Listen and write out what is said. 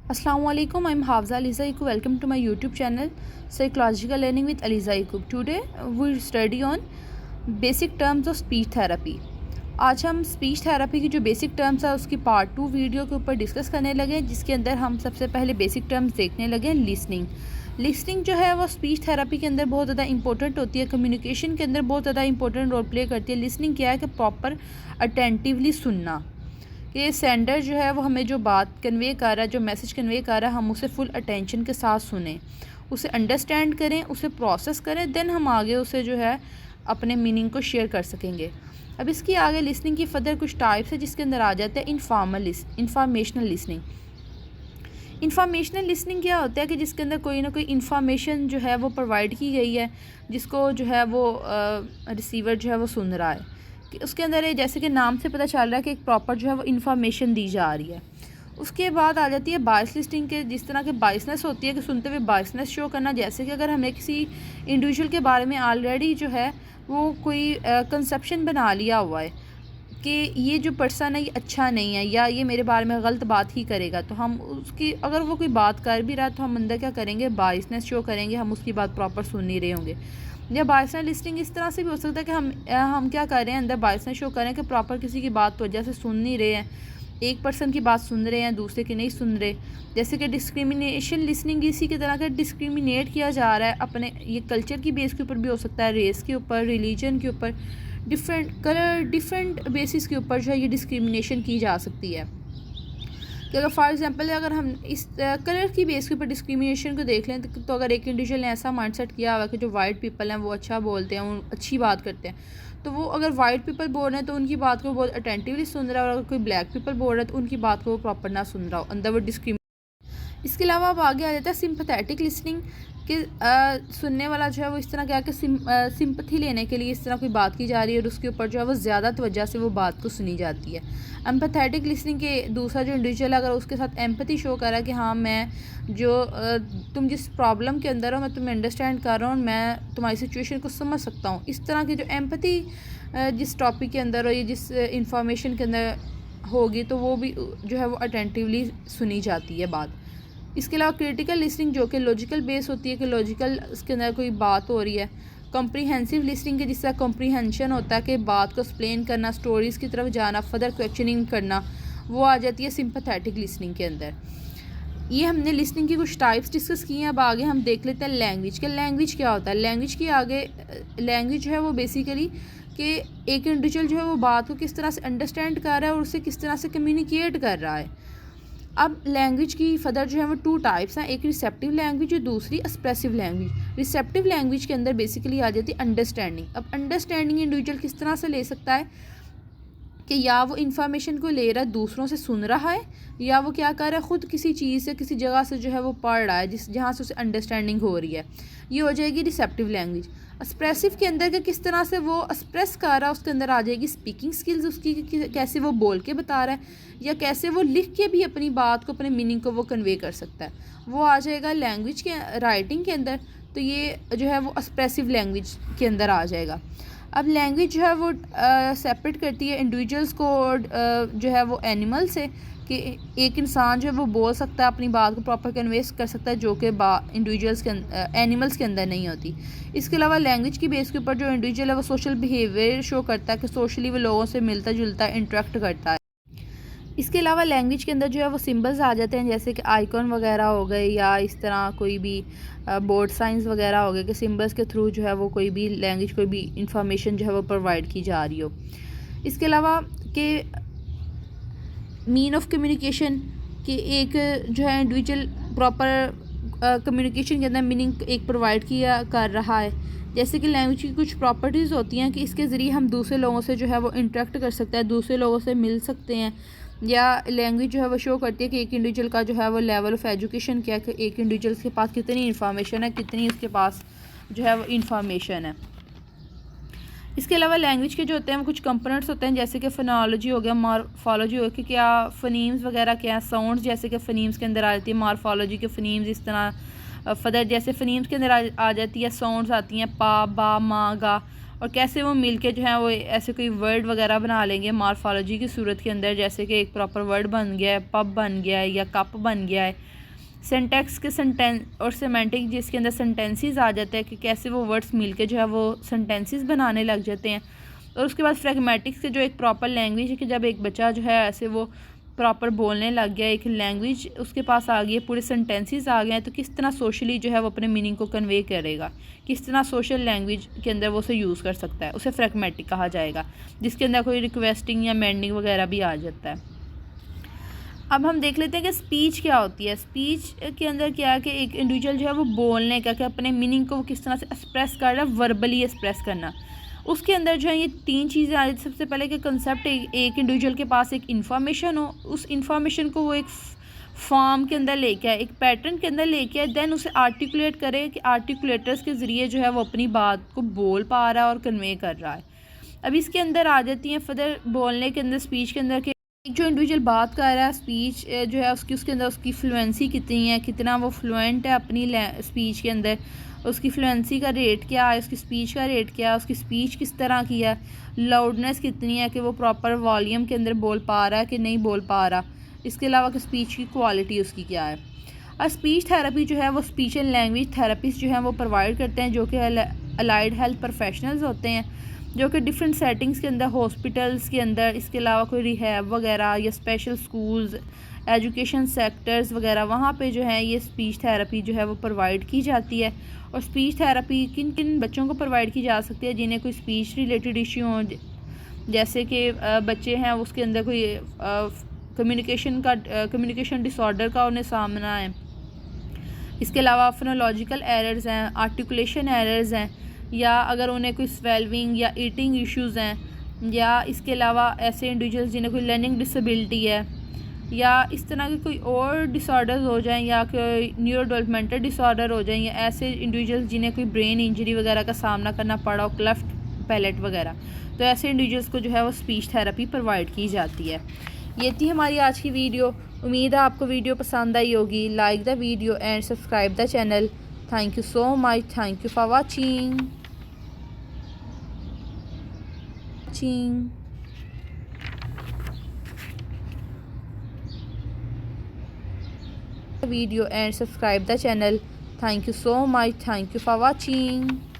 Assalamu alaikum. I'm Hafza Aliza Yaqub. Welcome to my YouTube channel Psychological Learning with Aliza Yaqub. Today we'll study on basic terms of speech therapy. आज हम speech therapy की जो basic terms है उसकी part 2 video के ऊपर discuss करने लगे, जिसके अंदर हम सबसे पहले बेसिक टर्म्स देखने लगे लिसनिंग। लिसनिंग जो है वो स्पीच थेरेपी के अंदर बहुत ज़्यादा इंपॉर्टेंट होती है, कम्युनिकेशन के अंदर बहुत ज़्यादा इंपॉर्टेंट रोल प्ले करती है। लिसनिंग क्या है कि प्रॉपर अटेंटिवली सुनना, कि सेंडर जो है वो हमें जो बात कन्वे कर रहा है, जो मैसेज कन्वे कर रहा है, हम उसे फुल अटेंशन के साथ सुने, उसे अंडरस्टैंड करें, उसे प्रोसेस करें, देन हम आगे उसे जो है अपने मीनिंग को शेयर कर सकेंगे। अब इसकी आगे लिसनिंग की फर्दर कुछ टाइप्स है, जिसके अंदर आ जाता है इंफॉर्मेशनल लिसनिंग। इंफॉर्मेशनल लिसनिंग क्या होता है कि जिसके अंदर कोई ना कोई इन्फॉर्मेशन जो है वो प्रोवाइड की गई है, जिसको जो है वो रिसीवर जो है वो सुन रहा है। कि उसके अंदर जैसे कि नाम से पता चल रहा है कि एक प्रॉपर जो है वो इन्फॉर्मेशन दी जा रही है। उसके बाद आ जाती है बायस लिस्टिंग के, जिस तरह के बायसनेस होती है कि सुनते हुए बायसनेस शो करना। जैसे कि अगर हमने किसी इंडिविजुअल के बारे में ऑलरेडी जो है वो कोई कंसेप्शन बना लिया हुआ है कि ये जो पर्सन है ये अच्छा नहीं है, या ये मेरे बारे में गलत बात ही करेगा, तो हम उसकी अगर वो कोई बात कर भी रहा है तो हम अंदर क्या करेंगे, बायसनेस शो करेंगे, हम उसकी बात प्रॉपर सुन नहीं रहे होंगे। या बायसनेस लिस्टिंग इस तरह से भी हो सकता है कि हम क्या कर रहे हैं, अंदर बायसनेस शो करें कि प्रॉपर किसी की बात तो वजह से सुन नहीं रहे हैं, एक पर्सन की बात सुन रहे हैं, दूसरे की नहीं सुन रहे। जैसे कि डिस्क्रिमिनेशन लिसनिंग इसी की तरह का डिस्क्रिमिनेट किया जा रहा है अपने, ये कल्चर की बेस के ऊपर भी हो सकता है, रेस के ऊपर, रिलीजन के ऊपर, डिफरेंट कलर, डिफरेंट बेसिस के ऊपर जो है ये डिस्क्रिमिनेशन की जा सकती है। कि अगर फॉर एग्जांपल अगर हम इस कलर की बेस के ऊपर डिस्क्रिमिनेशन को देख लें तो अगर एक इंडिविजुअल ने ऐसा माइंडसेट किया हुआ कि जो वाइट पीपल हैं वो अच्छा बोलते हैं, वो अच्छी बात करते हैं, तो वो अगर वाइट पीपल बोल रहे हैं तो उनकी बात को बहुत अटेंटिवली सुन रहा है, और अगर कोई ब्लैक पीपल बोल रहा है तो उनकी बात को वो प्रॉपर ना सुन रहा हो, अंदर वो डिस्क्रिमिनेशन। इसके अलावा अब आगे आ जाता है सिंपथेटिक लिसनिंग, कि सुनने वाला जो है वो इस तरह क्या है कि सिंपथी लेने के लिए इस तरह कोई बात की जा रही है और उसके ऊपर जो है वो ज़्यादा तवज्जो से वो बात को सुनी जाती है। एम्पैथेटिक लिसनिंग के दूसरा जो इंडिविजुअल अगर उसके साथ एम्पैथी शो कर रहा है कि हाँ मैं जो तुम जिस प्रॉब्लम के अंदर हो मैं तुम्हें अंडरस्टैंड कर रहा हूँ, मैं तुम्हारी सिचुएशन को समझ सकता हूँ, इस तरह की जो एम्पैथी जिस टॉपिक के अंदर हो या जिस इंफॉर्मेशन के अंदर होगी तो वो भी जो है वो अटेंटिवली सुनी जाती है बात। इसके अलावा क्रिटिकल लिसनिंग जो कि लॉजिकल बेस होती है, कि लॉजिकल इसके अंदर कोई बात हो रही है। कॉम्प्रीहेंसिव लिसनिंग के जिसका कॉम्प्रीहेंशन होता है कि बात को एक्सप्लेन करना, स्टोरीज़ की तरफ जाना, फर्दर क्वेश्चनिंग करना, वो आ जाती है सिंपैथेटिक लिसनिंग के अंदर। ये हमने लिसनिंग की कुछ टाइप्स डिस्कस की हैं। अब आगे हम देख लेते हैं लैंग्वेज के। लैंग्वेज क्या होता है? लैंग्वेज की आगे लैंग्वेज जो है वो बेसिकली कि एक इंडिविजुअल जो है वो बात को किस तरह से अंडरस्टैंड कर रहा है और उसे किस तरह से कम्युनिकेट कर रहा है। अब लैंग्वेज की फर्दर जो है वो 2 टाइप्स हैं, एक रिसेप्टिव लैंग्वेज और दूसरी एक्सप्रेसिव लैंग्वेज। रिसेप्टिव लैंग्वेज के अंदर बेसिकली आ जाती है अंडरस्टैंडिंग। अब अंडरस्टैंडिंग इंडिविजुअल किस तरह से ले सकता है कि या वो इन्फॉर्मेशन को ले रहा है, दूसरों से सुन रहा है, या वो क्या कर रहा है, ख़ुद किसी चीज़ से, किसी जगह से जो है वो पढ़ रहा है जिस जहाँ से उसे अंडरस्टैंडिंग हो रही है। ये हो जाएगी रिसेप्टिव लैंग्वेज। एक्सप्रेसिव के अंदर के किस तरह से वो एक्सप्रेस कर रहा है, उसके अंदर आ जाएगी स्पीकिंग स्किल्स उसकी, कैसे वो बोल के बता रहा है या कैसे वो लिख के भी अपनी बात को, अपने मीनिंग को वो कन्वे कर सकता है, वो आ जाएगा लैंग्वेज के राइटिंग के अंदर। तो ये जो है वो एक्सप्रेसिव लैंग्वेज के अंदर आ जाएगा। अब लैंग्वेज जो है वो सेपरेट करती है इंडिविजुअल्स को जो है वो एनिमल से, कि एक इंसान जो है वो बोल सकता है, अपनी बात को प्रॉपर कन्वेस कर सकता है, जो कि इंडिविजुअल्स के एनिमल्स के अंदर नहीं होती। इसके अलावा लैंग्वेज की बेस के ऊपर जो इंडिविजुअल है वो सोशल बिहेवियर शो करता है, कि सोशली वो लोगों से मिलता जुलता है, इंटरेक्ट करता है। इसके अलावा लैंग्वेज के अंदर जो है वो सिंबल्स आ जाते हैं, जैसे कि आइकॉन वगैरह हो गए, या इस तरह कोई भी बोर्ड साइंस वगैरह हो गए, कि सिंबल्स के थ्रू जो है वो कोई भी लैंग्वेज, कोई भी इंफॉर्मेशन जो है वो प्रोवाइड की जा रही हो। इसके अलावा कि मीन ऑफ कम्युनिकेशन, कि एक जो है इंडिविजुअल प्रॉपर कम्युनिकेशन के अंदर मीनिंग एक प्रोवाइड किया कर रहा है। जैसे कि लैंग्वेज की कुछ प्रॉपर्टीज़ होती हैं कि इसके ज़रिए हम दूसरे लोगों से जो है वो इंटरेक्ट कर सकते हैं, दूसरे लोगों से मिल सकते हैं, या लैंग्वेज जो है वो शो करती है कि एक इंडिविजुअल का जो है वो लेवल ऑफ एजुकेशन क्या है, कि एक इंडिविजुअल के पास कितनी इन्फॉर्मेशन है, कितनी उसके पास जो है वो इन्फॉर्मेशन है। इसके अलावा लैंग्वेज के जो होते हैं वो कुछ कंपोनेंट्स होते हैं, जैसे कि फोनोलॉजी हो गया, मॉर्फोलॉजी हो गया, कि क्या फनीम्स वगैरह क्या साउंड्स, जैसे कि फनीम्स के अंदर आ जाती है मॉर्फोलॉजी के फनीम्स, इस तरह फदर जैसे फनीम्स के अंदर आ जाती है साउंड्स आती हैं, पा, बा, मा, गा, और कैसे वो मिलके जो है वो ऐसे कोई वर्ड वगैरह बना लेंगे मॉर्फोलॉजी की सूरत के अंदर, जैसे कि एक प्रॉपर वर्ड बन गया है, पब बन गया है या कप बन गया है। सेंटेक्स के सेंटेंस और सेमेंटिक जिसके अंदर सेंटेंसेस आ जाते हैं कि कैसे वो वर्ड्स मिलके जो है वो सेंटेंसेस बनाने लग जाते हैं। और उसके बाद फ्रैग्मेटिक्स के जो एक प्रॉपर लैंग्वेज है कि जब एक बच्चा जो है ऐसे वो प्रॉपर बोलने लग गया, एक लैंग्वेज उसके पास आ गई है, पूरे सेंटेंसेस आ गए हैं, तो किस तरह सोशली जो है वो अपने मीनिंग को कन्वे करेगा, किस तरह सोशल लैंग्वेज के अंदर वो उसे यूज़ कर सकता है, उसे फ्रैग्मेटिक कहा जाएगा, जिसके अंदर कोई रिक्वेस्टिंग या मेंडिंग वगैरह भी आ जाता है। अब हम देख लेते हैं कि स्पीच क्या होती है। स्पीच के अंदर क्या है कि एक इंडिविजुअल जो है वो बोलने का, कि अपने मीनिंग को वो किस तरह से एक्सप्रेस कर रहा है, वर्बली एक्सप्रेस करना। उसके अंदर जो है ये 3 चीज़ें आ जाती। सबसे पहले कि कंसेप्ट एक इंडिविजुअल के पास एक इन्फॉर्मेशन हो, उस इन्फॉर्मेशन को वो एक फॉर्म के अंदर लेके आए, एक पैटर्न के अंदर लेके आए, देन उसे आर्टिकुलेट करे कि आर्टिकुलेटर्स के ज़रिए जो है वो अपनी बात को बोल पा रहा है और कन्वे कर रहा है। अब इसके अंदर आ जाती हैं फर्दर बोलने के अंदर, स्पीच के अंदर, एक जो इंडिविजुअल बात कर रहा है, स्पीच जो है उसके अंदर उसकी फ्लुएंसी कितनी है, कितना वो फ्लुएंट है अपनी स्पीच के अंदर, उसकी फ्लुएंसी का रेट क्या है, उसकी स्पीच का रेट क्या है, उसकी स्पीच किस तरह की है, लाउडनेस कितनी है कि वो प्रॉपर वॉल्यूम के अंदर बोल पा रहा है कि नहीं बोल पा रहा। इसके अलावा कि स्पीच की क्वालिटी उसकी क्या है। और स्पीच थेरेपी जो है वो स्पीच एंड लैंग्वेज थेरेपिस्ट जो है वो प्रोवाइड करते हैं, जो कि अलाइड हेल्थ प्रोफेशनल्स होते हैं, जो कि डिफरेंट सेटिंग्स के अंदर, हॉस्पिटल्स के अंदर, इसके अलावा कोई रिहैब वगैरह या स्पेशल स्कूल्स, एजुकेशन सेक्टर्स वगैरह, वहाँ पे जो है ये स्पीच थेरेपी जो है वो प्रोवाइड की जाती है। और स्पीच थेरेपी किन किन बच्चों को प्रोवाइड की जा सकती है, जिन्हें कोई स्पीच रिलेटेड इशू हो, जैसे कि बच्चे हैं उसके अंदर कोई कम्युनिकेशन डिसऑर्डर का उन्हें सामना है। इसके अलावा फोनोलॉजिकल एरर्स हैं, आर्टिकुलेशन एरर्स हैं, या अगर उन्हें कोई स्वेलविंग या ईटिंग इश्यूज़ हैं, या इसके अलावा ऐसे इंडिविजुअल्स जिन्हें कोई लर्निंग डिसेबिलिटी है, या इस तरह के कोई और डिसऑर्डर्स हो जाएं, या कोई न्यूरो डेवलपमेंटल डिसऑर्डर हो जाएं, या ऐसे इंडिविजुअल्स जिन्हें कोई ब्रेन इंजरी वगैरह का सामना करना पड़ा हो, क्लेफ्ट पैलेट वगैरह, तो ऐसे इंडिविजुअल्स को जो है वो स्पीच थेरेपी प्रोवाइड की जाती है। ये थी हमारी आज की वीडियो। उम्मीद है आपको वीडियो पसंद आई होगी। Like the video and subscribe the channel. Thank you so much. Thank you for watching video and subscribe the channel. Thank you so much. Thank you for watching.